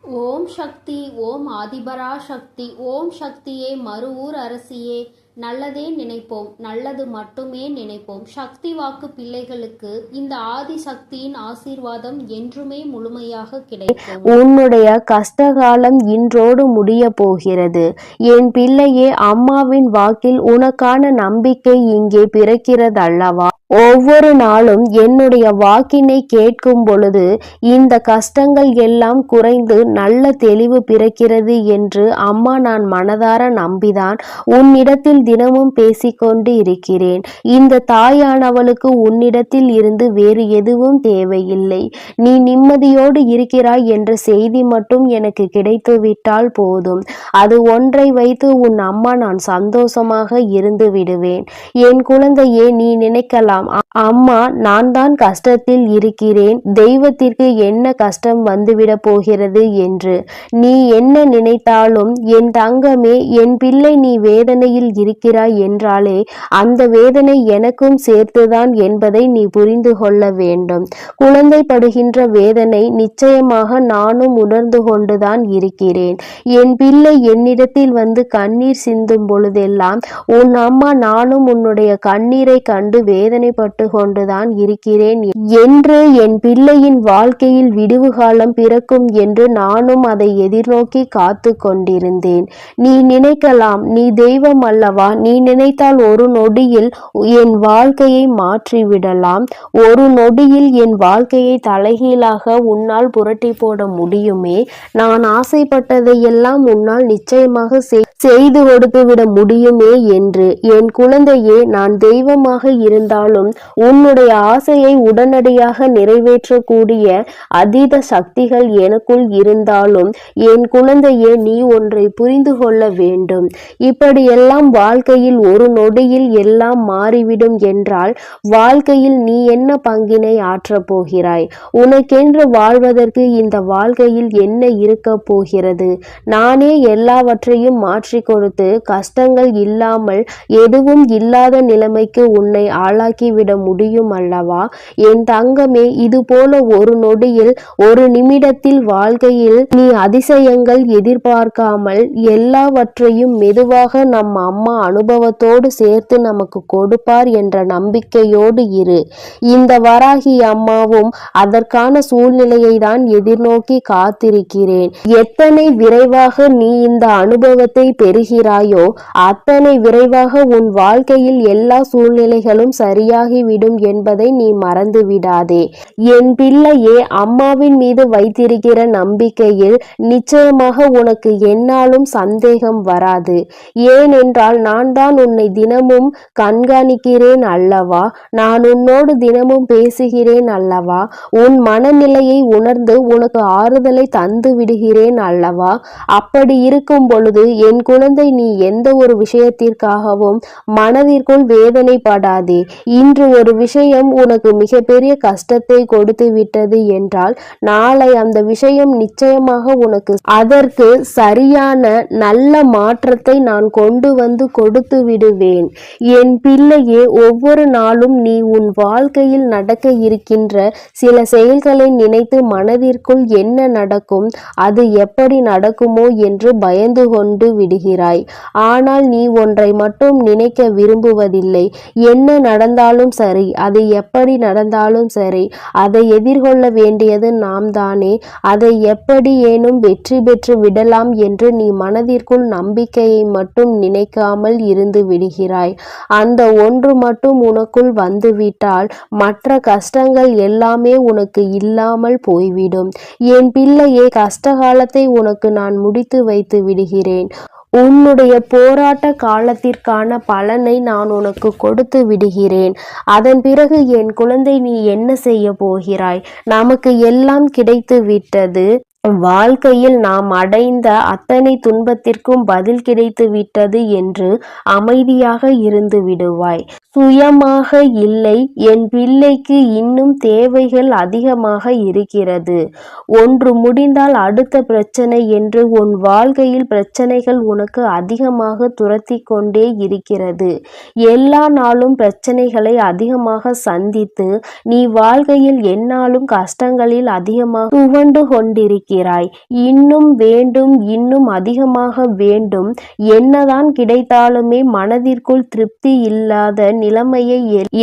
ஓம் சக்தி. ஓம் ஆதிபரா சக்தி. ஓம் சக்தியே, மறுவூர் அரசியே, நல்லதே நினைப்போம், நல்லது மட்டுமே நினைப்போம். சக்தி வாக்கு பிள்ளைகளுக்கு இந்த ஆதி சக்தியின் ஆசீர்வாதம் என்றுமே முழுமையாக கிடைக்கும். உன்னுடைய கஷ்டகாலம் இன்றோடு முடிய போகிறது. என் பிள்ளையே, அம்மாவின் வாக்கில் உனக்கான நம்பிக்கை இங்கே பிறக்கிறதல்லவா? ஒவ்வொரு நாளும் என்னுடைய வாக்கினை கேட்கும் பொழுது இந்த கஷ்டங்கள் எல்லாம் குறைந்து நல்ல தெளிவு பிறக்கிறது என்று அம்மா நான் மனதார நம்பிதான் உன்னிடத்தில் தினமும் பேசிக்கொண்டு இருக்கிறேன். இந்த தாயானவளுக்கு உன்னிடத்தில் இருந்து வேறு எதுவும் தேவையில்லை. நீ நிம்மதியோடு இருக்கிறாய் என்ற செய்தி மட்டும் எனக்கு கிடைத்துவிட்டால் போதும். அது ஒன்றை வைத்து உன் அம்மா நான் சந்தோஷமாக இருந்து விடுவேன். என் குழந்தையே, நீ நினைக்கலாம், அம்மா நான் தான் கஷ்டத்தில் இருக்கிறேன், தெய்வத்திற்கு என்ன கஷ்டம் வந்துவிட போகிறது என்று. நீ என்ன நினைத்தாலும் என் தங்கமே, என் பிள்ளை நீ வேதனையில் இருக்கிறாய் என்றாலே அந்த வேதனை எனக்கும் சேர்த்துதான் என்பதை நீ புரிந்து கொள்ள வேண்டும். குழந்தை படுகின்ற வேதனை நிச்சயமாக நானும் உணர்ந்து கொண்டுதான் இருக்கிறேன். என் பிள்ளை என்னிடத்தில் வந்து கண்ணீர் சிந்தும் பொழுதெல்லாம் உன் அம்மா நானும் உன்னுடைய கண்ணீரை கண்டு வேதனைப்பட்டு கொண்டுதான் இருக்கிறேன் என்று, என் பிள்ளையின் வாழ்க்கையில் விடிவு காலம் பிறக்கும் என்று நானும் அதை எதிர்நோக்கி காத்து கொண்டிருந்தேன். நீ நினைக்கலாம், நீ தெய்வம் அல்லவா, நீ நினைத்தால் ஒரு நொடியில் என் வாழ்க்கையை மாற்றிவிடலாம், ஒரு நொடியில் என் வாழ்க்கையை தலைகீழாக உன்னால் புரட்டி போட முடியுமே, நான் ஆசைப்பட்டதையெல்லாம் உன்னால் நிச்சயமாக செய்து கொடுத்து விட முடியுமே என்று. என் குழந்தையே, நான் தெய்வமாக இருந்தாலும் உன்னுடைய ஆசையை உடனடியாக நிறைவேற்றக்கூடிய அதீத சக்திகள் எனக்குள் இருந்தாலும் என் குழந்தையே, நீ ஒன்றை புரிந்து கொள்ள வேண்டும். இப்படியெல்லாம் வாழ்க்கையில் ஒரு நொடியில் எல்லாம் மாறிவிடும் என்றால் வாழ்க்கையில் நீ என்ன பங்கினை ஆற்றப் போகிறாய்? உனக்கென்று வாழ்வதற்கு இந்த வாழ்க்கையில் என்ன இருக்க போகிறது? நானே எல்லாவற்றையும் மாற்றி கொடுத்து கஷ்டங்கள் இல்லாமல் எதுவும் இல்லாத நிலைமைக்கு உன்னை ஆளாக்கிவிட முடியும் அல்லவா? என் தங்கமே, இது போல ஒரு நொடியில் ஒரு நிமிடத்தில் வாழ்க்கையில் நீ அதிசயங்கள் எதிர்பார்க்காமல் எல்லாவற்றையும் மெதுவாக நம் அம்மா அனுபவத்தோடு சேர்த்து நமக்கு கொடுப்பார் என்ற நம்பிக்கையோடு இரு. இந்த வராகி அம்மாவும் அதற்கான சூழ்நிலையை தான் எதிர்நோக்கி காத்திருக்கிறேன். எத்தனை விரைவாக நீ இந்த அனுபவத்தை பெறுகிறாயோ அத்தனை விரைவாக உன் வாழ்க்கையில் எல்லா சூழ்நிலைகளும் சரியாகிவிடும் என்பதை நீ மறந்து விடாதே. என் பிள்ளையே, அம்மாவின் மீது வைத்திருக்கிற நம்பிக்கையில் நிச்சயமாக உனக்கு என்னாலும் சந்தேகம் வராது. ஏனென்றால் நான் தான் உன்னை தினமும் கண்காணிக்கிறேன் அல்லவா, நான் உன்னோடு தினமும் பேசுகிறேன் அல்லவா, உன் மனநிலையை உணர்ந்து உனக்கு ஆறுதலை தந்து விடுகிறேன் அல்லவா. அப்படி இருக்கும் பொழுது என் குழந்தை, நீ எந்த ஒரு விஷயத்திற்காகவும் மனதிற்குள் வேதனைப்படாதே. இன்று ஒரு விஷயம் உனக்கு மிகப்பெரிய கஷ்டத்தை கொடுத்து விட்டது என்றால் நாளை அந்த விஷயம் நிச்சயமாக உனக்கு அதற்கு சரியான நல்ல மாற்றத்தை நான் கொண்டு வந்து கொடுத்து விடுவேன். என் பிள்ளையே, ஒவ்வொரு நாளும் நீ உன் வாழ்க்கையில் நடக்க இருக்கின்ற சில செயல்களை நினைத்து மனதிற்குள் என்ன நடக்கும், அது எப்படி நடக்குமோ என்று பயந்து கொண்டு விடுகிறாய். ஆனால் நீ ஒன்றை மட்டும் நினைக்க விரும்புவதில்லை. என்ன நடந்தாலும் சரி, அது எப்படி நடந்தாலும் சரி, அதை எதிர்கொள்ள வேண்டியது நாம் தானே. அதை எப்படி ஏனும் வெற்றி பெற்று விடலாம் என்று நீ மனதிற்குள் நம்பிக்கையை மட்டும் நினைக்காமல் இருந்து விடுகிறாய். அந்த ஒன்று மட்டும் உனக்குள் வந்துவிட்டால் மற்ற கஷ்டங்கள் எல்லாமே உனக்கு இல்லாமல் போய்விடும். என் பிள்ளையே, கஷ்டகாலத்தை உனக்கு நான் முடித்து வைத்து விடுகிறேன். உன்னுடைய போராட்ட காலத்திற்கான பலனை நான் உனக்கு கொடுத்து விடுகிறேன். அதன் பிறகு என் குழந்தை, நீ என்ன செய்ய போகிறாய்? நமக்கு எல்லாம் கிடைத்து விட்டது. வாழ்க்கையில் நாம் அடைந்த அத்தனை துன்பத்திற்கும் பதில் கிடைத்து விட்டது என்று அமைதியாக இருந்து விடுவாய். சுயமாக இல்லை, என் பிள்ளைக்கு இன்னும் தேவைகள் அதிகமாக இருக்கிறது. ஒன்று முடிந்தால் அடுத்த பிரச்சனை என்று உன் வாழ்க்கையில் பிரச்சனைகள் உனக்கு அதிகமாக துரத்தி கொண்டே இருக்கிறது. எல்லா நாளும் பிரச்சனைகளை அதிகமாக சந்தித்து நீ வாழ்க்கையில் எந்நாளும் கஷ்டங்களில் அதிகமாக துவண்டு கொண்டிருக்கிறாய். இருக்கிறாய். இன்னும் வேண்டும், இன்னும் அதிகமாக வேண்டும். என்னதான் கிடைத்தாலுமே மனதிற்குள் திருப்தி இல்லாத நிலைமையை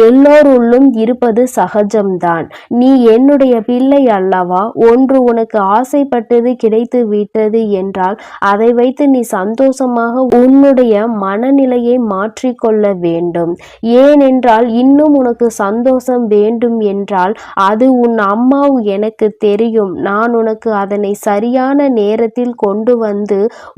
எல்லோருள்ளும் இருப்பது சகஜம்தான். நீ என்னுடைய பிள்ளை அல்லவா? ஒன்று உனக்கு ஆசைப்பட்டது கிடைத்து விட்டது என்றால் அதை வைத்து நீ சந்தோஷமாக உன்னுடைய மனநிலையை மாற்றிக்கொள்ள வேண்டும். ஏனென்றால் இன்னும் உனக்கு சந்தோஷம் வேண்டும் என்றால் அது உன் அம்மா, எனக்கு தெரியும். நான் உனக்கு அதனை சரியான நேரத்தில் கொண்டு வந்து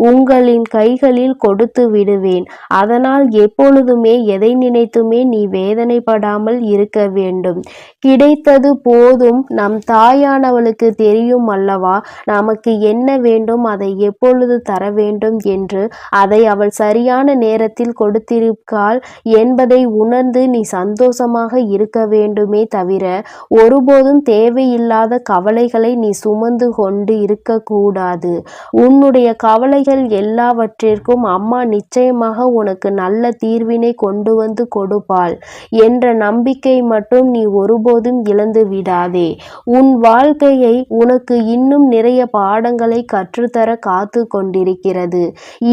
உங்களின் கைகளில் கொடுத்து விடுவேன். அதனால் எப்பொழுதுமே எதை நினைத்துமே நீ வேதனைப்படாமல் இருக்க வேண்டும். கிடைத்தது போதும். நம் தாயானவளுக்கு தெரியும் அல்லவா நமக்கு என்ன வேண்டும், அதை எப்பொழுது தர வேண்டும் என்று. அதை அவள் சரியான நேரத்தில் கொடுத்திருக்காள் என்பதை உணர்ந்து நீ சந்தோஷமாக இருக்க வேண்டுமே தவிர ஒருபோதும் தேவையில்லாத கவலைகளை நீ சுமந்து கொண்டு இருக்கக்கூடாது. உன்னுடைய கவலைகள் எல்லாவற்றிற்கும் அம்மா நிச்சயமாக உனக்கு நல்ல தீர்வினை கொண்டு வந்து கொடுப்பாள் என்ற நம்பிக்கை மட்டும் நீ ஒருபோதும் இழந்து விடாதே. உன் வாழ்க்கையை உனக்கு இன்னும் நிறைய பாடங்களை கற்றுத்தர காத்து கொண்டிருக்கிறது.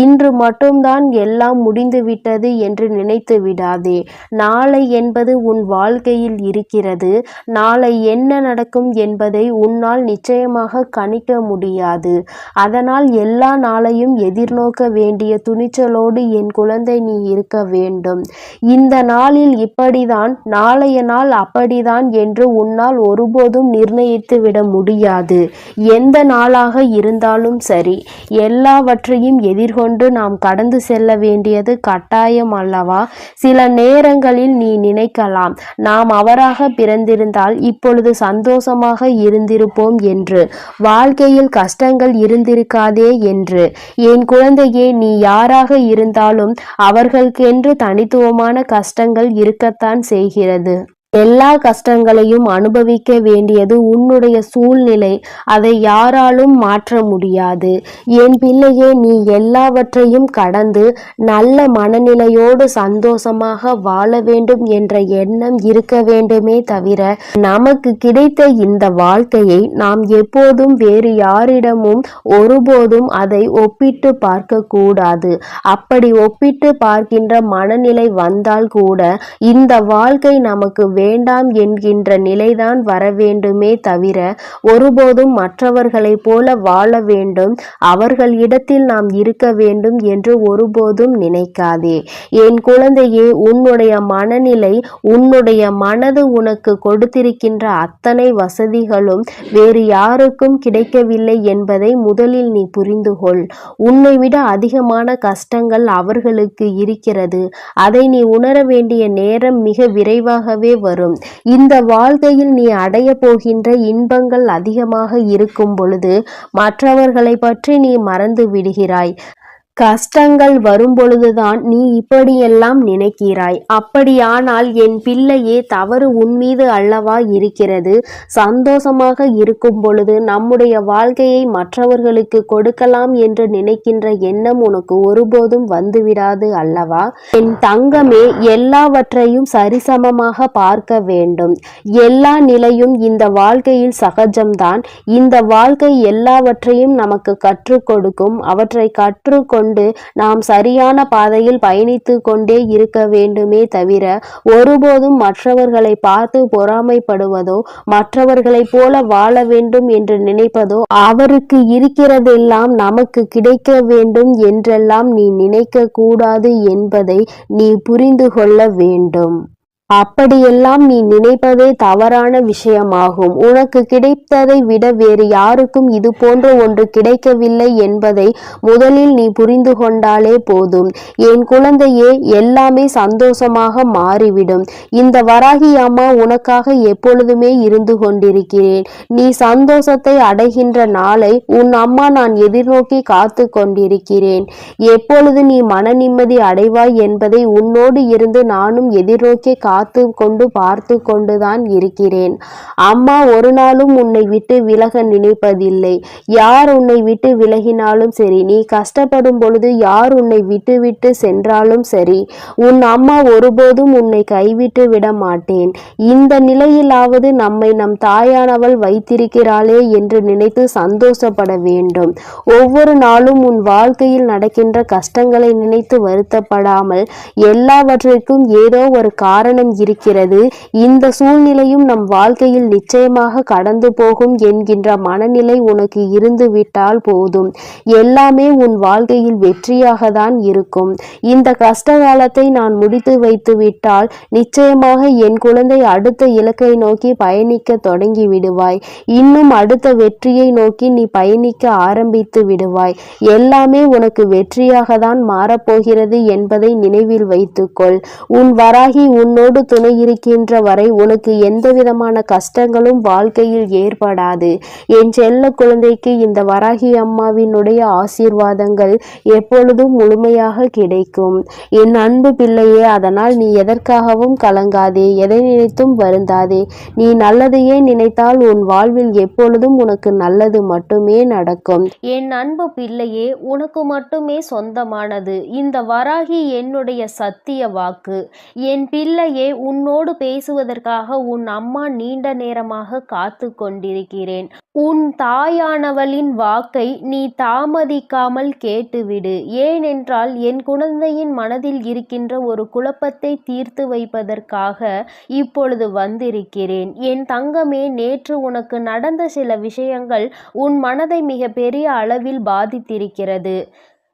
இன்று மட்டும்தான் எல்லாம் முடிந்துவிட்டது என்று நினைத்து விடாதே. நாளை என்பது உன் வாழ்க்கையில் இருக்கிறது. நாளை என்ன நடக்கும் என்பதை உன்னால் நிச்சயமாக கணிக்க முடியாது. அதனால் எல்லா நாளையும் எதிர்நோக்க வேண்டிய துணிச்சலோடு என் குழந்தை நீ இருக்க வேண்டும். இந்த நாளில் இப்படிதான், நாளைய நாள் அப்படிதான் என்று உன்னால் ஒருபோதும் நிர்ணயித்து விட முடியாது. எந்த நாளாக இருந்தாலும் சரி, எல்லாவற்றையும் எதிர்கொண்டு நாம் கடந்து செல்ல வேண்டியது கட்டாயம் அல்லவா? சில நேரங்களில் நீ நினைக்கலாம், நாம் அவராக பிறந்திருந்தால் இப்பொழுது சந்தோஷமாக இருந்திருப்போம் என்று, வாழ்க்கையில் கஷ்டங்கள் இருந்திருக்காதே என்று. என் குழந்தையே, நீ யாராக இருந்தாலும் அவர்களுக்கென்று தனித்துவமான கஷ்டங்கள் இருக்கத்தான் செய்கிறது. எல்லா கஷ்டங்களையும் அனுபவிக்க வேண்டியது உன்னுடைய சூழ்நிலை. அதை யாராலும் மாற்ற முடியாது. என் பிள்ளையே, நீ எல்லாவற்றையும் கடந்து நல்ல மனநிலையோடு சந்தோஷமாக வாழ வேண்டும் என்ற எண்ணம் இருக்க வேண்டுமே தவிர நமக்கு கிடைத்த இந்த வாழ்க்கையை நாம் எப்போதும் வேறு யாரிடமும் ஒருபோதும் அதை ஒப்பிட்டு பார்க்க கூடாது. அப்படி ஒப்பிட்டு பார்க்கின்ற மனநிலை வந்தால் கூட இந்த வாழ்க்கை நமக்கு வேண்டாம் என்கின்ற நிலைதான் வர வேண்டுமே தவிர ஒருபோதும் மற்றவர்களைப் போல வாழ வேண்டும், அவர்களிடத்தில் நாம் இருக்க வேண்டும் என்று ஒருபோதும் நினைக்காதே. என் குழந்தையே, உன்னுடைய மனநிலை, உன்னுடைய மனது உனக்கு கொடுத்திருக்கின்ற அத்தனை வசதிகளும் வேறு யாருக்கும் கிடைக்கவில்லை என்பதை முதலில் நீ புரிந்து கொள். உன்னை விட அதிகமான கஷ்டங்கள் அவர்களுக்கு இருக்கிறது. அதை நீ உணர வேண்டிய நேரம் மிக விரைவாகவே வரும். இந்த வாழ்க்கையில் நீ அடைய போகின்ற இன்பங்கள் அதிகமாக இருக்கும் பொழுது மற்றவர்களை பற்றி நீ மறந்து விடுகிறாய். கஷ்டங்கள் வரும்பொழுதுதான் நீ இப்படியெல்லாம் நினைக்கிறாய். அப்படியானால் என் பிள்ளையே, தவறு உன்மீது அல்லவா இருக்கிறது? சந்தோஷமாக இருக்கும் பொழுது நம்முடைய வாழ்க்கையை மற்றவர்களுக்கு கொடுக்கலாம் என்று நினைக்கின்ற எண்ணம் உனக்கு ஒருபோதும் வந்துவிடாது அல்லவா? என் தங்கமே, எல்லாவற்றையும் சரிசமமாக பார்க்க வேண்டும். எல்லா நிலையும் இந்த வாழ்க்கையில் சகஜம்தான். இந்த வாழ்க்கை எல்லாவற்றையும் நமக்கு கற்றுக் கொடுக்கும். அவற்றை கற்றுக்கொண்டு நாம் சரியான பாதையில் பயணித்து கொண்டே இருக்க வேண்டுமே தவிர ஒருபோதும் மற்றவர்களை பார்த்து பொறாமைப்படுவதோ, மற்றவர்களைப் போல வாழ வேண்டும் என்று நினைப்பதோ, அவருக்கு இருக்கிறதெல்லாம் நமக்கு கிடைக்க வேண்டும் என்றெல்லாம் நீ நினைக்க கூடாது என்பதை நீ புரிந்து கொள்ள வேண்டும். அப்படியெல்லாம் நீ நினைப்பதே தவறான விஷயமாகும். உனக்கு கிடைத்ததை விட வேறு யாருக்கும் இது போன்ற ஒன்று கிடைக்கவில்லை என்பதை முதலில் நீ புரிந்து கொண்டாலே போதும். என் குழந்தையே, எல்லாமே சந்தோஷமாக மாறிவிடும். இந்த வராகி அம்மா உனக்காக எப்பொழுதுமே இருந்து கொண்டிருக்கிறேன். நீ சந்தோஷத்தை அடைகின்ற நாளை உன் அம்மா நான் எதிர்நோக்கி காத்து கொண்டிருக்கிறேன். எப்பொழுது நீ மன நிம்மதி அடைவாய் என்பதை உன்னோடு இருந்து நானும் எதிர்நோக்கி பார்த்து கொண்டுதான் இருக்கிறேன். அம்மா ஒரு நாளும் உன்னை விட்டு விலக நினைப்பதில்லை. யார் உன்னை விட்டு விலகினாலும் சரி, நீ கஷ்டப்படும் பொழுது யார் உன்னை விட்டு விட்டு சென்றாலும் சரி, உன் அம்மா ஒருபோதும் உன்னை கைவிட்டு விட மாட்டேன். இந்த நிலையிலாவது நம்மை நம் தாயானவள் வைத்திருக்கிறாளே என்று நினைத்து சந்தோஷப்பட வேண்டும். ஒவ்வொரு நாளும் உன் வாழ்க்கையில் நடக்கின்ற கஷ்டங்களை நினைத்து வருத்தப்படாமல், எல்லாவற்றிற்கும் ஏதோ ஒரு காரணம் இருக்கிறது, இந்த சூழ்நிலையும் நம் வாழ்க்கையில் நிச்சயமாக கடந்து போகும் என்கின்ற மனநிலை உனக்கு இருந்து விட்டால் போதும். எல்லாமே உன் வாழ்க்கையில் வெற்றியாக தான் இருக்கும். இந்த கஷ்ட காலத்தை நான் முடித்து வைத்து விட்டால் நிச்சயமாக என் குழந்தை அடுத்த இலக்கை நோக்கி பயணிக்க தொடங்கி விடுவாய். இன்னும் அடுத்த வெற்றியை நோக்கி நீ பயணிக்க ஆரம்பித்து விடுவாய். எல்லாமே உனக்கு வெற்றியாக தான் மாறப்போகிறது என்பதை நினைவில் வைத்துக்கொள். உன் வராகி உன்னோடு துணை இருக்கின்ற வரை உனக்கு எந்த விதமான கஷ்டங்களும் வாழ்க்கையில் ஏற்படாது. என் செல்ல குழந்தைக்கு இந்த வராகி அம்மாவினுடைய ஆசீர்வாதங்கள் எப்பொழுதும் முழுமையாக கிடைக்கும். என் அன்பு பிள்ளையே, அதனால் நீ எதற்காகவும் கலங்காதே, எதை நினைத்தும் வருந்தாதே. நீ நல்லதையே நினைத்தால் உன் வாழ்வில் எப்பொழுதும் உனக்கு நல்லது மட்டுமே நடக்கும். என் அன்பு பிள்ளையே, உனக்கு மட்டுமே சொந்தமானது இந்த வராகி என்னுடைய சத்திய வாக்கு. என் பிள்ளையே, உன்னோடு பேசுவதற்காக உன் அம்மா நீண்ட நேரமாக காத்து கொண்டிருக்கிறேன். உன் தாயானவளின் வாக்கை நீ தாமதிக்காமல் கேட்டுவிடு. ஏனென்றால் என் குழந்தையின் மனதில் இருக்கின்ற ஒரு குழப்பத்தை தீர்த்து வைப்பதற்காக இப்பொழுது வந்திருக்கிறேன். என் தங்கமே, நேற்று உனக்கு நடந்த சில விஷயங்கள் உன் மனதை மிக பெரிய அளவில் பாதித்திருக்கிறது.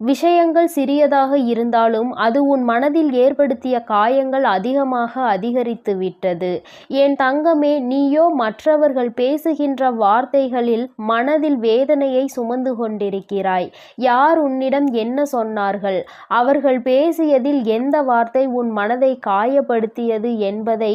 விஷயங்கள் சிறியதாக இருந்தாலும் அது உன் மனதில் ஏற்படுத்திய காயங்கள் அதிகமாக அதிகரித்து விட்டது. என் தங்கமே, நீயோ மற்றவர்கள் பேசுகின்ற வார்த்தைகளில் மனதில் வேதனையை சுமந்து கொண்டிருக்கிறாய். யார் உன்னிடம் என்ன சொன்னார்கள், அவர்கள் பேசியதில் எந்த வார்த்தை உன் மனதை காயப்படுத்தியது என்பதை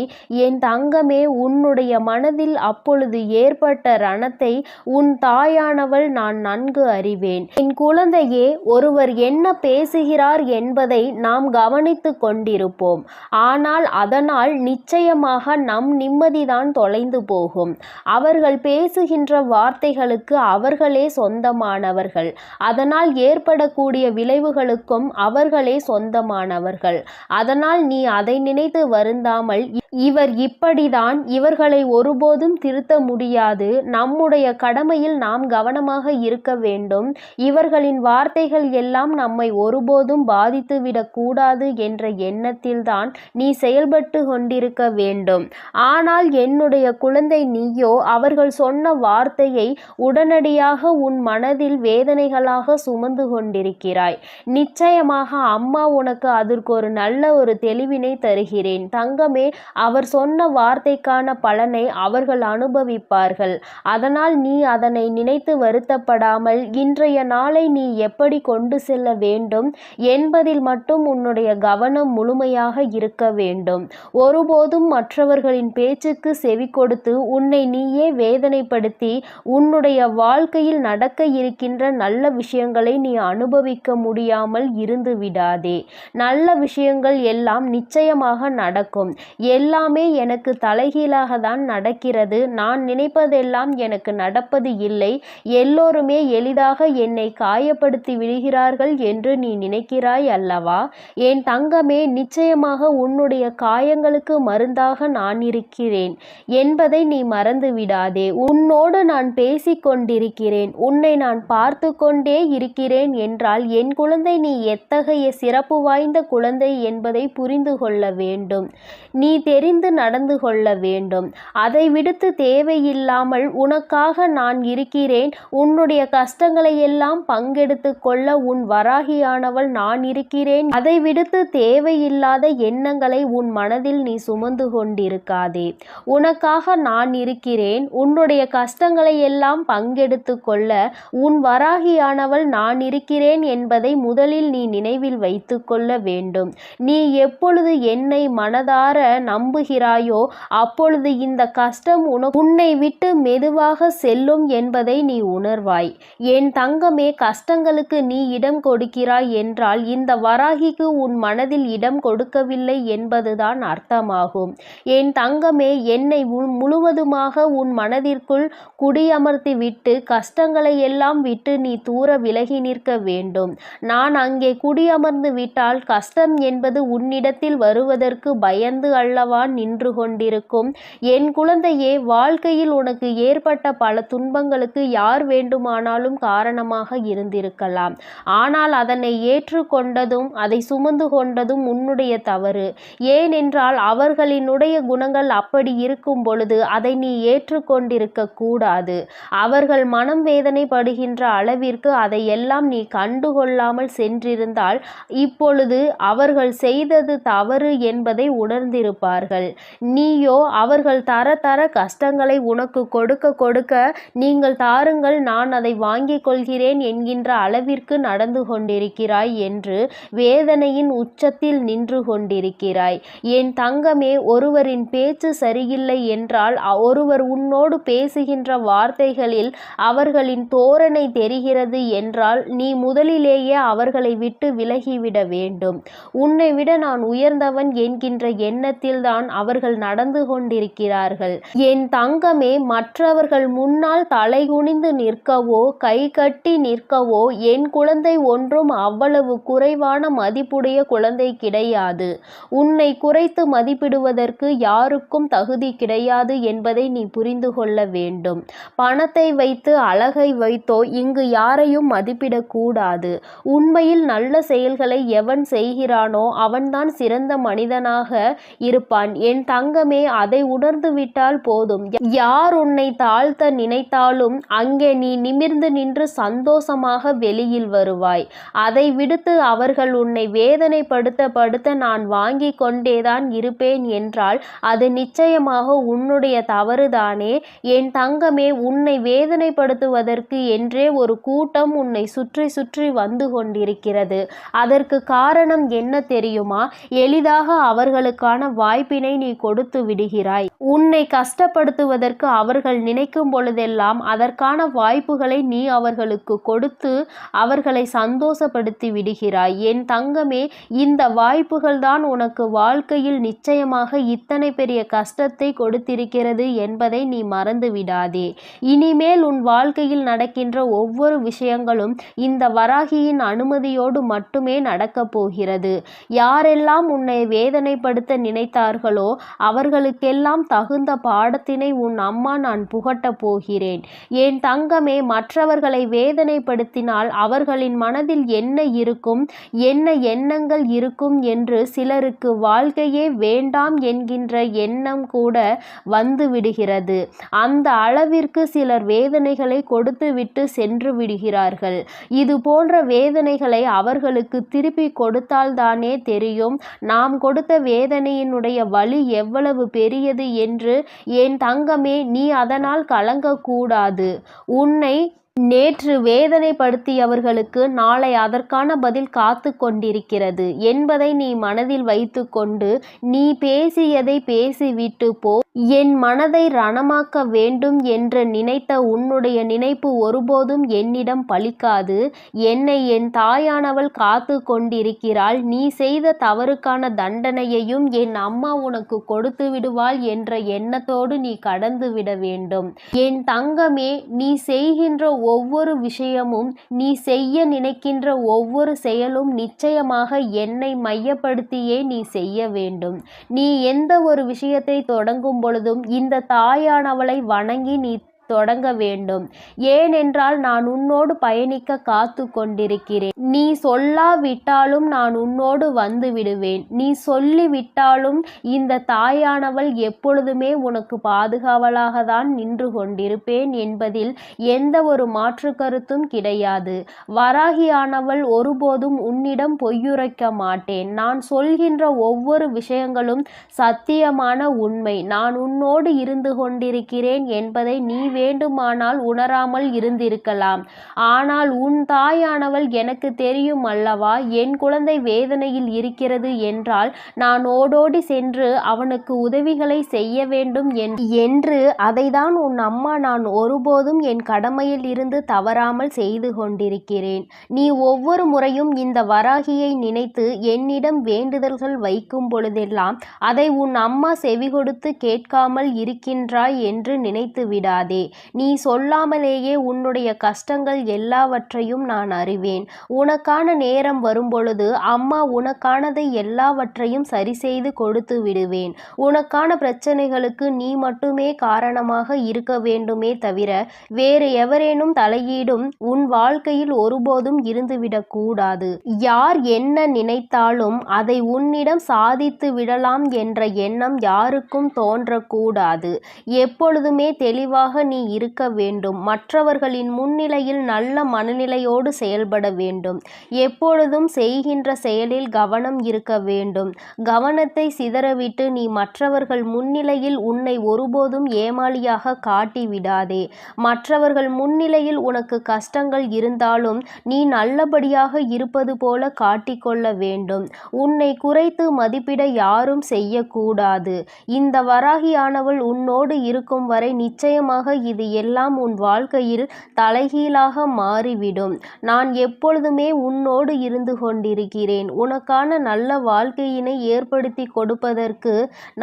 என் தங்கமே, உன்னுடைய மனதில் அப்பொழுது ஏற்பட்ட ரணத்தை உன் தாயானவள் நான் நன்கு அறிவேன். என் குழந்தையே, ஒருவர் என்ன பேசுகிறார் என்பதை நாம் கவனித்து கொண்டிருப்போம். ஆனால் அதனால் நிச்சயமாக நம் நிம்மதிதான் தொலைந்து போகும். அவர்கள் பேசுகின்ற வார்த்தைகளுக்கு அவர்களே சொந்தமானவர்கள். அதனால் ஏற்படக்கூடிய விளைவுகளுக்கும் அவர்களே சொந்தமானவர்கள். அதனால் நீ அதை நினைத்து வருந்தாமல், இவர் இப்படிதான், இவர்களை ஒருபோதும் திருத்த முடியாது, நம்முடைய கடமையில் நாம் கவனமாக இருக்க வேண்டும், இவர்களின் வார்த்தைகள் எல்லாம் நம்மை ஒருபோதும் பாதித்துவிடக் கூடாது என்ற எண்ணத்தில்தான் நீ செயல்பட்டு கொண்டிருக்க வேண்டும். ஆனால் என்னுடைய குழந்தை, நீயோ அவர்கள் சொன்ன வார்த்தையை உடனடியாக உன் மனதில் வேதனைகளாக சுமந்து கொண்டிருக்கிறாய். நிச்சயமாக அம்மா உனக்கு அதற்கு ஒரு நல்ல ஒரு தெளிவினை தருகிறேன். தங்கமே, அவர் சொன்ன வார்த்தைக்கான பலனை அவர்கள் அனுபவிப்பார்கள். அதனால் நீ அதனை நினைத்து வருத்தப்படாமல் இன்றைய நாளை நீ எப்படி கொண்டு செல்ல வேண்டும் என்பதில் மட்டும் உன்னுடைய கவனம் முழுமையாக இருக்க வேண்டும். ஒருபோதும் மற்றவர்களின் பேச்சுக்கு செவி கொடுத்து உன்னை நீயே வேதனைப்படுத்தி உன்னுடைய வாழ்க்கையில் நடக்க இருக்கின்ற நல்ல விஷயங்களை நீ அனுபவிக்க முடியாமல் இருந்து விடாதே. நல்ல விஷயங்கள் எல்லாம் நிச்சயமாக நடக்கும். எல்லாமே எனக்கு தலைகீழாக தான் நடக்கிறது, நான் நினைப்பதெல்லாம் எனக்கு நடப்பது இல்லை, எல்லோருமே எளிதாக என்னை காயப்படுத்தி விடுகிறார்கள் என்று நீ நினைக்கிறாய் அல்லவா? என் தங்கமே, நிச்சயமாக உன்னுடைய காயங்களுக்கு மருந்தாக நான் இருக்கிறேன் என்பதை நீ மறந்து விடாதே. உன்னோடு நான் பேசிக்கொண்டிருக்கிறேன், உன்னை நான் பார்த்து கொண்டே இருக்கிறேன் என்றால் என் குழந்தை, நீ எத்தகைய சிறப்பு வாய்ந்த குழந்தை என்பதை புரிந்து கொள்ள வேண்டும். நீ தெரிந்து நடந்து கொள்ள வேண்டும். அதை விடுத்து தேவையில்லாமல் உனக்காக நான் இருக்கிறேன், உன்னுடைய கஷ்டங்களை எல்லாம் பங்கெடுத்து கொள்ள உன் வராகியானவள் நான் இருக்கிறேன், அதை விடுத்து தேவையில்லாத எண்ணங்களை உன் மனதில் நீ சுமந்து கொண்டிருக்காதே. உனக்காக நான் இருக்கிறேன், உன்னுடைய கஷ்டங்களை எல்லாம் பங்கெடுத்து கொள்ள உன் வராகியானவள் நான் இருக்கிறேன் என்பதை முதலில் நீ நினைவில் வைத்து கொள்ள வேண்டும். நீ எப்பொழுது என்னை மனதார நம்புகிறாயோ அப்பொழுது இந்த கஷ்டம் உன்னை விட்டு மெதுவாக செல்லும் என்பதை நீ உணர்வாய். என் தங்கமே, கஷ்டங்களுக்கு நீ இடம் கொடுக்கிறாய் என்றால் இந்த வராகிக்கு உன் மனதில் இடம் கொடுக்கவில்லை என்பதுதான் அர்த்தமாகும். என் தங்கமே, என்னை முழுவதுமாக உன் மனதிற்குள் குடியமர்த்தி விட்டு கஷ்டங்களை எல்லாம் விட்டு நீ தூர விலகி நிற்க வேண்டும். நான் அங்கே குடியமர்ந்து விட்டால் கஷ்டம் என்பது உன்னிடத்தில் வருவதற்கு பயந்து அல்லவா நின்று கொண்டிருக்கும். என் குழந்தையே, வாழ்க்கையில் உனக்கு ஏற்பட்ட பல துன்பங்களுக்கு யார் வேண்டுமானாலும் காரணமாக இருந்திருக்கலாம். ஆனால் அதனை ஏற்றுக்கொண்டதும் அதை சுமந்து கொண்டதும் உன்னுடைய தவறு. ஏனென்றால் அவர்களினுடைய குணங்கள் அப்படி இருக்கும் பொழுது அதை நீ ஏற்றுக்கொண்டிருக்க கூடாது. அவர்கள் மனம் வேதனைப்படுகின்ற அளவிற்கு அதையெல்லாம் நீ கண்டுகொள்ளாமல் சென்றிருந்தால் இப்பொழுது அவர்கள் செய்தது தவறு என்பதை உணர்ந்திருப்பார்கள். நீயோ அவர்கள் தர தர கஷ்டங்களை உனக்கு கொடுக்க கொடுக்க நீங்கள் தாருங்கள், நான் அதை வாங்கிக் கொள்கிறேன் என்கின்ற அளவிற்கு நடந்து கொண்டிருக்கிறாய் என்று வேதனையின் உச்சத்தில் நின்று கொண்டிருக்கிறாய். என் தங்கமே, ஒருவரின் பேச்சு சரியில்லை என்றால் ஒருவர் உன்னோடு பேசுகின்ற வார்த்தைகளில் அவர்களின் தோரணை தெரிகிறது என்றால் நீ முதலிலேயே அவர்களை விட்டு விலகிவிட வேண்டும். உன்னை விட நான் உயர்ந்தவன் என்கின்ற எண்ணத்தில்தான் அவர்கள் நடந்து கொண்டிருக்கிறார்கள். என் தங்கமே, மற்றவர்கள் முன்னால் தலைகுனிந்து நிற்கவோ கை கட்டி நிற்கவோ என் குழந்தை ஒன்றும் அவ்வளவு குறைவான மதிப்புடைய குழந்தை கிடையாது. உன்னை குறைத்து மதிப்பிடுவதற்கு யாருக்கும் தகுதி கிடையாது என்பதை நீ புரிந்து கொள்ள வேண்டும். பணத்தை வைத்து அழகை வைத்தோ இங்கு யாரையும் மதிப்பிடக்கூடாது. உண்மையில் நல்ல செயல்களை எவன் செய்கிறானோ அவன்தான் சிறந்த மனிதனாக இருப்பான். என் தங்கமே, அதை உணர்ந்து விட்டால் போதும். யார் உன்னை தாழ்த்த நினைத்தாலும் அங்கே நீ நிமிர்ந்து நின்று சந்தோஷமாக வெளியில் வருவாய். அதை விடுத்து அவர்கள் உன்னை வேதனைப்படுத்த நான் வாங்கி கொண்டேதான் இருப்பேன் என்றால் அது நிச்சயமாக உன்னுடைய தவறுதானே. என் தங்கமே, உன்னை வேதனைப்படுத்துவதற்கு என்றே ஒரு கூட்டம் உன்னை சுற்றி சுற்றி வந்து கொண்டிருக்கிறது. அதற்கு காரணம் என்ன தெரியுமா? எளிதாக அவர்களுக்கான வாய்ப்பினை நீ கொடுத்து விடுகிறாய். உன்னை கஷ்டப்படுத்துவதற்கு அவர்கள் நினைக்கும் பொழுதெல்லாம் அதற்கான வாய்ப்புகளை நீ அவர்களுக்கு கொடுத்து அவர்களை சந்தோஷப்படுத்தி விடுகிறாய். என் தங்கமே, இந்த வாய்ப்புகள் தான் உனக்கு வாழ்க்கையில் நிச்சயமாக இத்தனை பெரிய கஷ்டத்தை கொடுத்திருக்கிறது என்பதை நீ மறந்து விடாதே. இனிமேல் உன் வாழ்க்கையில் நடக்கின்ற ஒவ்வொரு விஷயங்களும் இந்த வராகியின் அனுமதியோடு மட்டுமே நடக்கப் போகிறது. யாரெல்லாம் உன்னை வேதனைப்படுத்த நினைத்தார்களோ அவர்களுக்கெல்லாம் தகுந்த பாடத்தினை உன் அம்மா நான் புகட்டப் போகிறேன். என் தங்கமே, மற்றவர்களை வேதனைப்படுத்தினால் அவர்களின் மனதில் என்ன இருக்கும், என்ன எண்ணங்கள் இருக்கும் என்று சிலருக்கு வாழ்க்கையே வேண்டாம் என்கின்ற எண்ணம் கூட வந்து விடுகிறது. அந்த அளவிற்கு சிலர் வேதனைகளை கொடுத்துவிட்டு சென்று விடுகிறார்கள். இது போன்ற வேதனைகளை அவர்களுக்கு திருப்பி கொடுத்தால்தானே தெரியும் நாம் கொடுத்த வேதனையினுடைய வலி எவ்வளவு பெரியது என்று. என் தங்கமே, நீ அதனால் கலங்கக்கூடாது. உன்னை நேற்று வேதனைப்படுத்தியவர்களுக்கு நாளை அதற்கான பதில் காத்து கொண்டிருக்கிறது என்பதை நீ மனதில் வைத்து கொண்டு நீ பேசியதை பேசிவிட்டு போ. என் மனதை ரணமாக்க வேண்டும் என்று நினைத்த உன்னுடைய நினைப்பு ஒருபோதும் என்னிடம் பலிக்காது. என்னை என் தாயானவள் காத்து கொண்டிருக்கிறாள். நீ செய்த தவறுக்கான தண்டனையையும் என் அம்மா உனக்கு கொடுத்து விடுவாள் என்ற எண்ணத்தோடு நீ கடந்து விட வேண்டும். என் தங்கமே, நீ செய்கின்ற ஒவ்வொரு விஷயமும், நீ செய்ய நினைக்கின்ற ஒவ்வொரு செயலும் நிச்சயமாக என்னை மையப்படுத்தியே நீ செய்ய வேண்டும். நீ எந்த ஒரு விஷயத்தை தொடங்கும் பொழுதும் இந்த தாயானவளை வணங்கி நீ தொடங்க வேண்டும். ஏனென்றால் நான் உன்னோடு பயணிக்க காத்து கொண்டிருக்கிறேன். நீ சொல்லாவிட்டாலும் நான் உன்னோடு வந்து விடுவேன். நீ சொல்லிவிட்டாலும் இந்த தாயானவள் எப்பொழுதுமே உனக்கு பாதுகாவலாக தான் நின்று கொண்டிருப்பேன் என்பதில் எந்த ஒரு மாற்று கருத்தும் கிடையாது. வராகியானவள் ஒருபோதும் உன்னிடம் பொய்யுரைக்க மாட்டேன். நான் சொல்கின்ற ஒவ்வொரு விஷயங்களும் சத்தியமான உண்மை. நான் உன்னோடு இருந்து கொண்டிருக்கிறேன் என்பதை நீ வேண்டுமானால் உணராமல் இருந்திருக்கலாம். ஆனால் உன் தாயானவள் எனக்கு தெரியும் அல்லவா, என் குழந்தை வேதனையில் இருக்கிறது என்றால் நான் ஓடோடி சென்று அவனுக்கு உதவிகளை செய்ய வேண்டும் என்று அதைதான் உன் அம்மா நான் ஒருபோதும் என் கடமையில் இருந்து தவறாமல் செய்து கொண்டிருக்கிறேன். நீ ஒவ்வொரு முறையும் இந்த வராகியை நினைத்து என்னிடம் வேண்டுதல்கள் வைக்கும் பொழுதெல்லாம் அதை உன் அம்மா செவி கொடுத்து கேட்காமல் இருக்கின்றாய் என்று நினைத்து விடாதே. நீ சொல்லாமலேயே உன்னுடைய கஷ்டங்கள் எல்லாவற்றையும் நான் அறிவேன். உனக்கான நேரம் வரும்பொழுது அம்மா உனக்கானதை எல்லாவற்றையும் சரி செய்து கொடுத்து விடுவேன். உனக்கான பிரச்சனைகளுக்கு நீ மட்டுமே காரணமாக இருக்க வேண்டுமே தவிர வேறு எவரேனும் தலையீடும் உன் வாழ்க்கையில் ஒருபோதும் இருந்துவிடக் கூடாது. யார் என்ன நினைத்தாலும் அதை உன்னிடம் சாதித்து விடலாம் என்ற எண்ணம் யாருக்கும் தோன்றக்கூடாது. எப்பொழுதுமே தெளிவாக நீ இருக்க வேண்டும். மற்றவர்களின் முன்னிலையில் நல்ல மனநிலையோடு செயல்பட வேண்டும். எப்பொழுதும் செய்கின்ற செயலில் கவனம் இருக்க வேண்டும். கவனத்தை சிதறவிட்டு நீ மற்றவர்கள் முன்னிலையில் உன்னை ஒருபோதும் ஏமாளியாக காட்டி விடாதே. மற்றவர்கள் முன்னிலையில் உனக்கு கஷ்டங்கள் இருந்தாலும் நீ நல்லபடியாக இருப்பது போல காட்டிக்கொள்ள வேண்டும். உன்னை குறைத்து மதிப்பிட யாரும் செய்யக்கூடாது. இந்த வராகியானவள் உன்னோடு இருக்கும் வரை நிச்சயமாக இது எல்லாம் உன் வாழ்க்கையில் தலைகீழாக மாறிவிடும். நான் எப்பொழுதுமே உன்னோடு இருந்து கொண்டிருக்கிறேன். உனக்கான நல்ல வாழ்க்கையினை ஏற்படுத்தி கொடுப்பதற்கு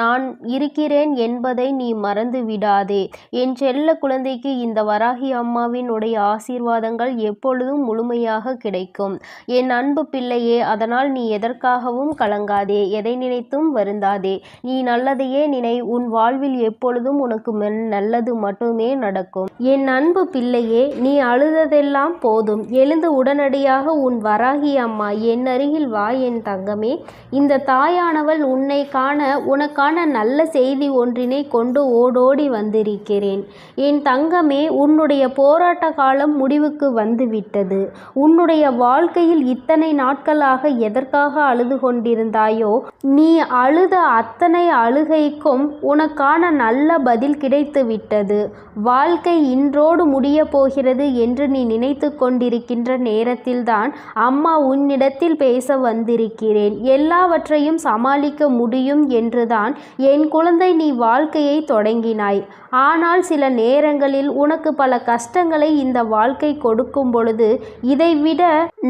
நான் இருக்கிறேன் என்பதை நீ மறந்து விடாதே. என் செல்ல குழந்தைக்கு இந்த வராகி அம்மாவின் உடைய ஆசீர்வாதங்கள் எப்பொழுதும் முழுமையாக கிடைக்கும். என் அன்பு பிள்ளையே, அதனால் நீ எதற்காகவும் கலங்காதே, எதை நினைத்தும் வருந்தாதே. நீ நல்லதையே நினை. உன் வாழ்வில் எப்பொழுதும் உனக்கு நல்லது மட்டுமே நடக்கும். என் அன்பு பிள்ளையே, நீ அழுததெல்லாம் போதும். எழுந்து உடனடியாக உன் வராகி அம்மா என் அருகில் வா என் தங்கமே. இந்த தாயானவள் உன்னை காண உனக்கான நல்ல செய்தி ஒன்றினை கொண்டு ஓடோடி வந்திருக்கிறேன். என் தங்கமே, உன்னுடைய போராட்ட காலம் முடிவுக்கு வந்துவிட்டது. உன்னுடைய வாழ்க்கையில் இத்தனை நாட்களாக எதற்காக அழுது கொண்டிருந்தாயோ, நீ அழுத அத்தனை அழுகைக்கும் உனக்கான நல்ல பதில் கிடைத்து விட்டது. வாழ்க்கை இன்றோடு முடிய போகிறது என்று நீ நினைத்து கொண்டிருக்கின்ற நேரத்தில்தான் அம்மா உன்னிடத்தில் பேச வந்திருக்கிறேன். எல்லாவற்றையும் சமாளிக்க முடியும் என்றுதான் என் குழந்தை நீ வாழ்க்கையை தொடங்கினாய். ஆனால் சில நேரங்களில் உனக்கு பல கஷ்டங்களை இந்த வாழ்க்கை கொடுக்கும் பொழுது இதைவிட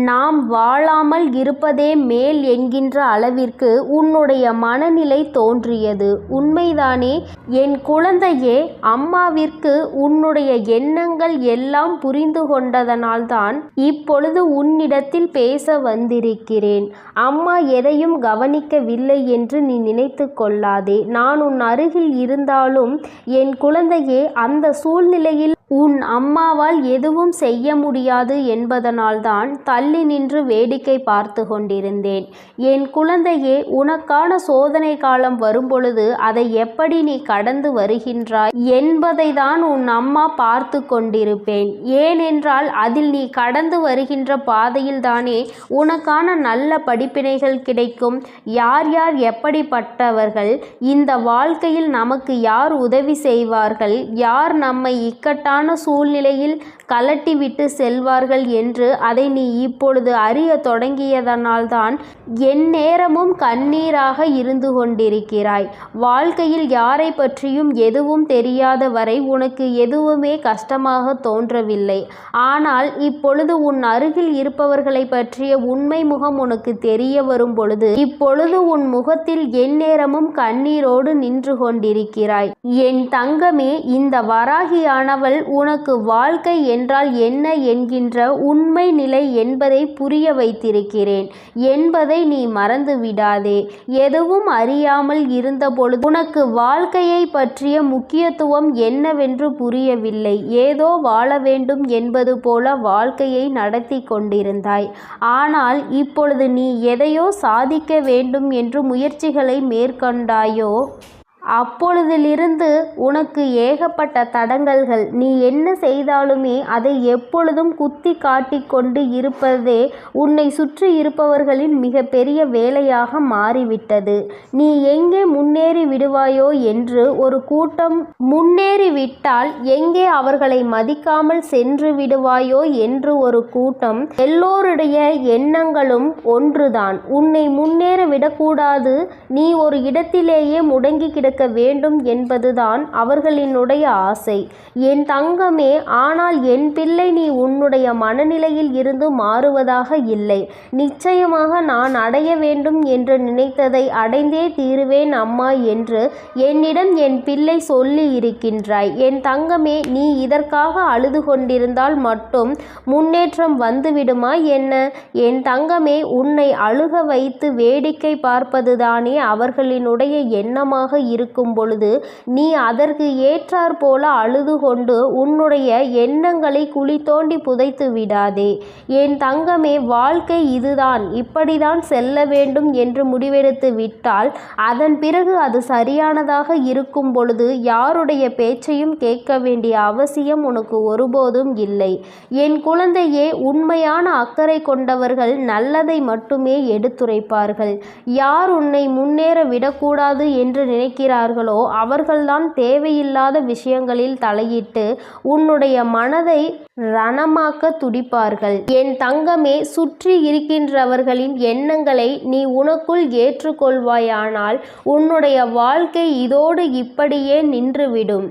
நாம் வாழாமல் இருப்பதே மேல் என்கின்ற அளவிற்கு உன்னுடைய மனநிலை தோன்றியது. உண்மைதானே என் குழந்தையே? அம்மாவிற்கு உன்னுடைய எண்ணங்கள் எல்லாம் புரிந்து கொண்டதனால்தான் இப்பொழுது உன்னிடத்தில் பேச வந்திருக்கிறேன். அம்மா எதையும் கவனிக்கவில்லை என்று நீ நினைத்து கொள்ளாதே. நான் உன் அருகில் இருந்தாலும் என் குழந்தையே, அந்த சூழ்நிலையில் உன் அம்மாவால் எதுவும் செய்ய முடியாது என்பதனால்தான் தள்ளி நின்று வேடிக்கை பார்த்து கொண்டிருந்தேன். என் குழந்தையே, உனக்கான சோதனை காலம் வரும்பொழுது அதை எப்படி நீ கடந்து வருகின்றாய் என்பதை தான் உன் அம்மா பார்த்து கொண்டிருப்பேன். ஏனென்றால் அதில் நீ கடந்து வருகின்ற பாதையில் தானே உனக்கான நல்ல படிப்பினைகள் கிடைக்கும். யார் யார் எப்படிப்பட்டவர்கள், இந்த வாழ்க்கையில் நமக்கு யார் உதவி செய்வார்கள், யார் நம்மை இக்கட்டான சூழ்நிலையில் கலட்டிவிட்டு செல்வார்கள் என்று அதை நீ இப்பொழுது அறிய தொடங்கியதனால்தான் என் நேரமும் கண்ணீராக இருந்து கொண்டிருக்கிறாய். வாழ்க்கையில் யாரை பற்றியும் எதுவும் தெரியாத வரை உனக்கு எதுவுமே கஷ்டமாக தோன்றவில்லை. ஆனால் இப்பொழுது உன் அருகில் இருப்பவர்களை பற்றிய உண்மை முகம் உனக்கு தெரிய வரும் பொழுது இப்பொழுது உன் முகத்தில் என் நேரமும் கண்ணீரோடு நின்று கொண்டிருக்கிறாய். என் தங்கமே, இந்த வராகியானவள் உனக்கு வாழ்க்கை என்றால் என்ன என்கின்ற உண்மை நிலை என்பதை புரிய வைத்திருக்கிறேன் என்பதை நீ மறந்து விடாதே. எதுவும் அறியாமல் இருந்த பொழுது உனக்கு வாழ்க்கையை பற்றிய முக்கியத்துவம் என்னவென்று புரியவில்லை. ஏதோ வாழ வேண்டும் என்பது போல வாழ்க்கையை நடத்தி கொண்டிருந்தாய். ஆனால் இப்பொழுது நீ எதையோ சாதிக்க வேண்டும் என்று முயற்சிகளை மேற்கொண்டாயோ, அப்பொழுதிலிருந்து உனக்கு ஏகப்பட்ட தடங்கல்கள். நீ என்ன செய்தாலுமே அதை எப்பொழுதும் குத்தி காட்டிக்கொண்டு இருப்பதே உன்னை சுற்றி இருப்பவர்களின் மிக பெரிய வேலையாக மாறிவிட்டது. நீ எங்கே முன்னேறி விடுவாயோ என்று ஒரு கூட்டம், முன்னேறிவிட்டால் எங்கே அவர்களை மதிக்காமல் சென்று விடுவாயோ என்று ஒரு கூட்டம். எல்லோருடைய எண்ணங்களும் ஒன்றுதான், உன்னை முன்னேற விடக்கூடாது, நீ ஒரு இடத்திலேயே முடங்கி கிடக்க வேண்டும் என்பதுதான் அவர்களினுடைய ஆசை. என் தங்கமே, ஆனால் என் பிள்ளை, நீ உன்னுடைய மனநிலையில் இருந்து மாறுவதாக இல்லை. நிச்சயமாக நான் அடைய வேண்டும் என்று நினைத்ததை அடைந்தே தீருவேன் அம்மா என்று என்னிடம் என் பிள்ளை சொல்லி இருக்கின்றாய். என் தங்கமே, நீ இதற்காக அழுது கொண்டிருந்தால் மட்டும் முன்னேற்றம் வந்துவிடுமா என்ன? என் தங்கமே, உன்னை அழுக வைத்து வேடிக்கை பார்ப்பதுதானே அவர்களினுடைய எண்ணமாக இருக்கும் பொழுது நீ அதற்கு ஏற்றாற் போல அழுது கொண்டு உன்னுடைய எண்ணங்களை குழி தோண்டி புதைத்து விடாதே. என் தங்கமே, வாழ்க்கை இதுதான், இப்படிதான் செல்ல வேண்டும் என்று முடிவெடுத்து விட்டால் அதன் பிறகு அது சரியானதாக இருக்கும் பொழுது யாருடைய பேச்சையும் கேட்க வேண்டிய அவசியம் உனக்கு ஒருபோதும் இல்லை. என் குழந்தையே, உண்மையான அக்கறை கொண்டவர்கள் நல்லதை மட்டுமே எடுத்துரைப்பார்கள். யார் உன்னை முன்னேற விடக்கூடாது என்று நினைக்கிறார்களோ அவர்கள்தான் தேவையில்லாத விஷயங்களில் தலையிட்டு உன்னுடைய மனதை ரணமாக்க துடிப்பார்கள். என் தங்கமே, சுற்றி இருக்கின்றவர்களின் எண்ணங்களை நீ உனக்குள் ஏற்றுக்கொள்வாயானால் உன்னுடைய வாழ்க்கை இதோடு இப்படியே நின்றுவிடும்.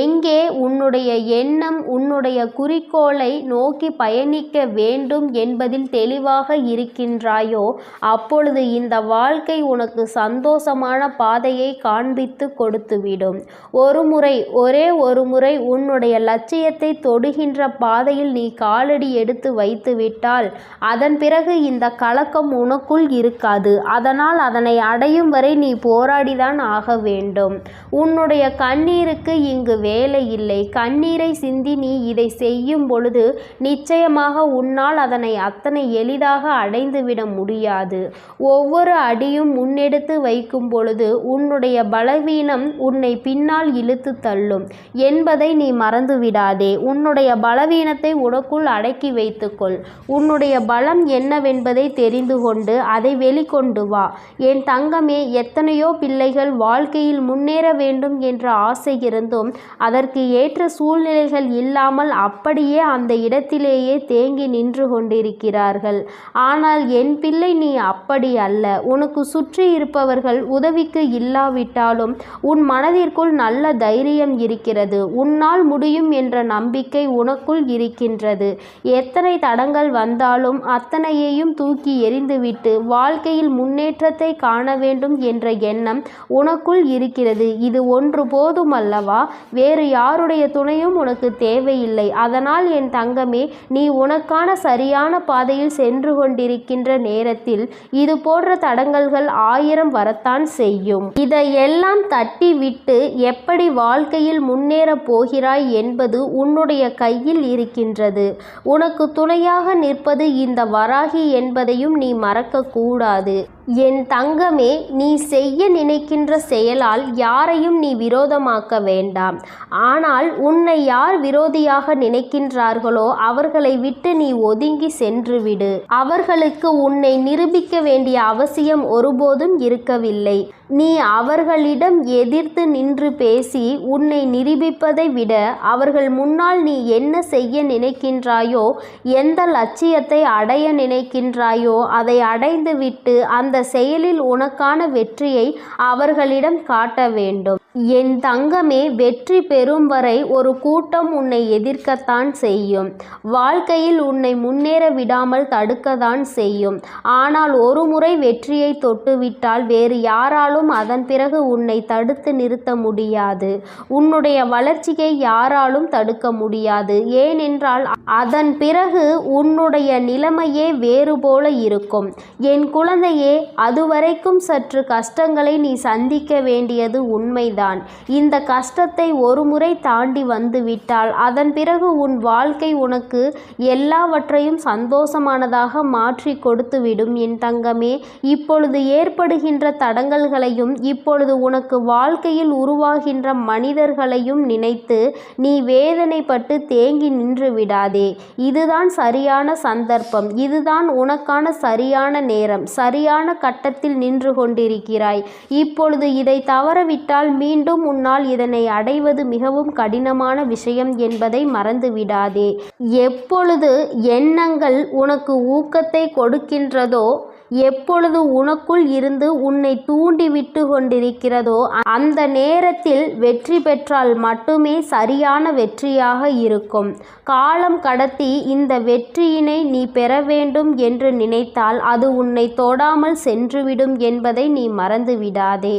எங்கே உன்னுடைய எண்ணம் உன்னுடைய குறிக்கோளை நோக்கி பயணிக்க வேண்டும் என்பதில் தெளிவாக இருக்கின்றாயோ அப்பொழுது இந்த வாழ்க்கை உனக்கு சந்தோஷமான பாதையை காண்பித்து கொடுத்துவிடும். ஒரே ஒரு முறை உன்னுடைய லட்சியத்தை தொடுகின்ற பாதையில் நீ காலடி எடுத்து வைத்து விட்டால் அதன் பிறகு இந்த கலக்கம் உனக்குள் இருக்காது. அதனால் அதனை அடையும் வரை நீ போராடிதான் ஆக வேண்டும். உன்னுடைய கண்ணீருக்கு இங்கு வேலை இல்லை. கண்ணீரை சிந்தி நீ இதை செய்யும் பொழுது நிச்சயமாக உன்னால் அதனை அத்தனை எளிதாக அடைந்துவிட முடியாது. ஒவ்வொரு அடியும் முன்னெடுத்து வைக்கும் பொழுது உன்னுடைய பலவீனம் உன்னை பின்னால் இழுத்து தள்ளும் என்பதை நீ மறந்துவிடாதே. உன்னுடைய பலவீனத்தை உனக்குள் அடக்கி வைத்துக்கொள். உன்னுடைய பலம் என்னவென்பதை தெரிந்து கொண்டு அதை வெளிக்கொண்டு வா. என் தங்கமே, எத்தனையோ பிள்ளைகள் வாழ்க்கையில் முன்னேற வேண்டும் என்ற ஆசை இருந்தும் அதற்கு ஏற்ற சூழ்நிலைகள் இல்லாமல் அப்படியே அந்த இடத்திலேயே தேங்கி நின்று கொண்டிருக்கிறார்கள். ஆனால் என் பிள்ளை, நீ அப்படி அல்ல. உனக்கு சுற்றி இருப்பவர்கள் உதவிக்கு இல்லாவிட்டாலும் உன் மனதிற்குள் நல்ல தைரியம் இருக்கிறது. உன்னால் முடியும் என்ற நம்பிக்கை உனக்குள் இருக்கின்றது. எத்தனை தடங்கள் வந்தாலும் அத்தனையையும் தூக்கி எறிந்துவிட்டு வாழ்க்கையில் முன்னேற்றத்தை காண வேண்டும் என்ற எண்ணம் உனக்குள் இருக்கிறது. இது ஒன்று போதும் அல்லவா? வேறு யாருடைய துணையும் உனக்கு தேவையில்லை. அதனால் என் தங்கமே, நீ உனக்கான சரியான பாதையில் சென்று கொண்டிருக்கின்ற நேரத்தில் இது போன்ற தடங்கல்கள் 1000 வரத்தான் செய்யும். இதையெல்லாம் தட்டி விட்டு எப்படி வாழ்க்கையில் முன்னேறப் போகிறாய் என்பது உன்னுடைய கையில் இருக்கின்றது. உனக்கு துணையாக நிற்பது இந்த வராகி என்பதையும் நீ மறக்கக்கூடாது. என் தங்கமே, நீ செய்ய நினைக்கின்ற செயலால் யாரையும் நீ விரோதமாக்க வேண்டாம். ஆனால் உன்னை யார் விரோதியாக நினைக்கின்றார்களோ அவர்களை விட்டு நீ ஒதுங்கி சென்றுவிடு. அவர்களுக்கு உன்னை நிரூபிக்க வேண்டிய அவசியம் ஒருபோதும் இருக்கவில்லை. நீ அவர்களிடம் எதிர்த்து நின்று பேசி உன்னை நிரூபிப்பதை விட அவர்கள் முன்னால் நீ என்ன செய்ய நினைக்கின்றாயோ, எந்த லட்சியத்தை அடைய நினைக்கின்றாயோ அதை அடைந்துவிட்டு அந்த செயலில் உனக்கான வெற்றியை அவர்களிடம் காட்ட வேண்டும். என் தங்கமே, வெற்றி பெறும் வரை ஒரு கூட்டம் உன்னை எதிர்க்கத்தான் செய்யும். வாழ்க்கையில் உன்னை முன்னேற விடாமல் தடுக்கத்தான் செய்யும். ஆனால் ஒரு முறை வெற்றியை தொட்டுவிட்டால் வேறு யாராலும் அதன் பிறகு உன்னை தடுத்து நிறுத்த முடியாது. உன்னுடைய வளர்ச்சியை யாராலும் தடுக்க முடியாது. ஏனென்றால் அதன் பிறகு உன்னுடைய நிலைமையே வேறு போல இருக்கும். என் குழந்தையே, அதுவரைக்கும் சற்று கஷ்டங்களை நீ சந்திக்க வேண்டியது உண்மைதான். நீதான். இந்த கஷ்டத்தை ஒரு முறை தாண்டி வந்துவிட்டால் அதன் பிறகு உன் வாழ்க்கை உனக்கு எல்லாவற்றையும் சந்தோஷமானதாக மாற்றி கொடுத்துவிடும் என் தங்கமே. இப்பொழுது ஏற்படுகின்ற தடங்கல்களையும் இப்பொழுது உனக்கு வாழ்க்கையில் உருவாகின்ற மனிதர்களையும் நினைத்து நீ வேதனைப்பட்டு தேங்கி நின்று விடாதே. இதுதான் சரியான சந்தர்ப்பம், இதுதான் உனக்கான சரியான நேரம். சரியான கட்டத்தில் நின்று கொண்டிருக்கிறாய். இப்பொழுது இதை தவறவிட்டால் மீண்டும் உன்னால் இதனை அடைவது மிகவும் கடினமான விஷயம் என்பதை மறந்து விடாதே. எப்பொழுது எண்ணங்கள் உனக்கு ஊக்கத்தை கொடுக்கின்றதோ, எப்பொழுது உனக்குள் இருந்து உன்னை தூண்டிவிட்டு கொண்டிருக்கிறதோ அந்த நேரத்தில் வெற்றி பெற்றால் மட்டுமே சரியான வெற்றியாக இருக்கும். காலம் கடத்தி இந்த வெற்றியினை நீ பெற வேண்டும் என்று நினைத்தால் அது உன்னை தொடாமல் சென்றுவிடும் என்பதை நீ மறந்து விடாதே.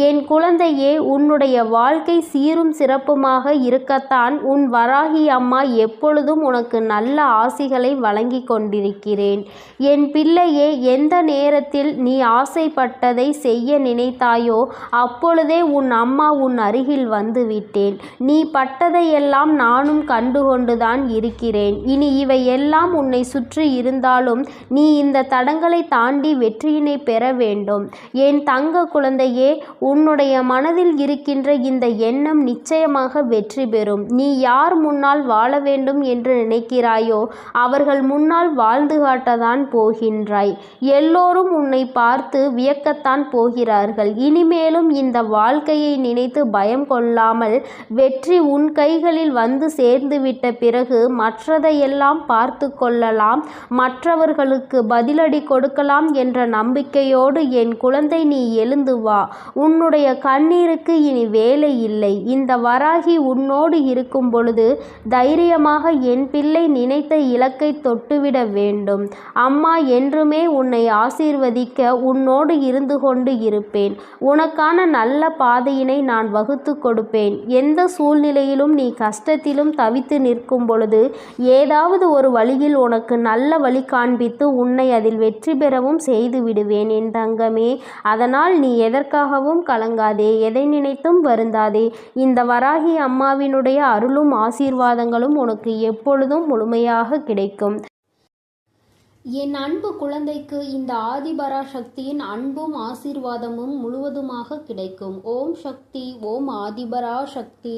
என் குழந்தையே, உன்னுடைய வாழ்க்கை சீரும் சிறப்புமாக இருக்கத்தான் உன் வராகி அம்மா எப்பொழுதும் உனக்கு நல்ல ஆசிகளை வழங்கி கொண்டிருக்கிறேன். என் பிள்ளையே, எந்த நேரத்தில் நீ ஆசைப்பட்டதை செய்ய நினைத்தாயோ அப்பொழுதே உன் அம்மா உன் அருகில் வந்து விட்டேன். நீ பட்டதையெல்லாம் நானும் கண்டுகொண்டுதான் இருக்கிறேன். இனி இவை எல்லாம் உன்னை சுற்றி இருந்தாலும் நீ இந்த தடங்களை தாண்டி வெற்றியினை பெற வேண்டும். என் தங்க குழந்தையே, உன்னுடைய மனதில் இருக்கின்ற இந்த எண்ணம் நிச்சயமாக வெற்றி பெறும். நீ யார் முன்னால் வாழ வேண்டும் என்று நினைக்கிறாயோ அவர்கள் முன்னால் வாழ்ந்து காட்டத்தான் போகின்றாய். எல்லோரும் உன்னை பார்த்து வியக்கத்தான் போகிறார்கள். இனிமேலும் இந்த வாழ்க்கையை நினைத்து பயம் கொள்ளாமல் வெற்றி உன் கைகளில் வந்து சேர்ந்துவிட்ட பிறகு மற்றதையெல்லாம் பார்த்து கொள்ளலாம், மற்றவர்களுக்கு பதிலடி கொடுக்கலாம் என்ற நம்பிக்கையோடு என் குழந்தை நீ எழுந்து வா. உன்னுடைய கண்ணீருக்கு இனி வேலை இல்லை. இந்த வராகி உன்னோடு இருக்கும் பொழுது தைரியமாக என் பிள்ளை நினைத்த இலக்கை தொட்டுவிட வேண்டும். அம்மா என்றுமே உன்னை ஆசீர்வதிக்க உன்னோடு இருந்து கொண்டு இருப்பேன். உனக்கான நல்ல பாதையினை நான் வகுத்து கொடுப்பேன். எந்த சூழ்நிலையிலும் நீ கஷ்டத்திலும் தவித்து நிற்கும் பொழுது ஏதாவது ஒரு வழியில் உனக்கு நல்ல வழி காண்பித்து உன்னை அதில் வெற்றி பெறவும் செய்து விடுவேன் என் தங்கமே. அதனால் நீ எதற்காகவும் கலங்காதே, எதை நினைத்தும் வருந்தாதே. இந்த வராகி அம்மாவினுடைய அருளும் ஆசீர்வாதங்களும் உனக்கு எப்பொழுதும் முழுமையாக கிடைக்கும். என் அன்பு குழந்தைக்கு இந்த ஆதிபராசக்தியின் அன்பும் ஆசீர்வாதமும் முழுவதுமாக கிடைக்கும். ஓம் சக்தி, ஓம் ஆதிபராசக்தி.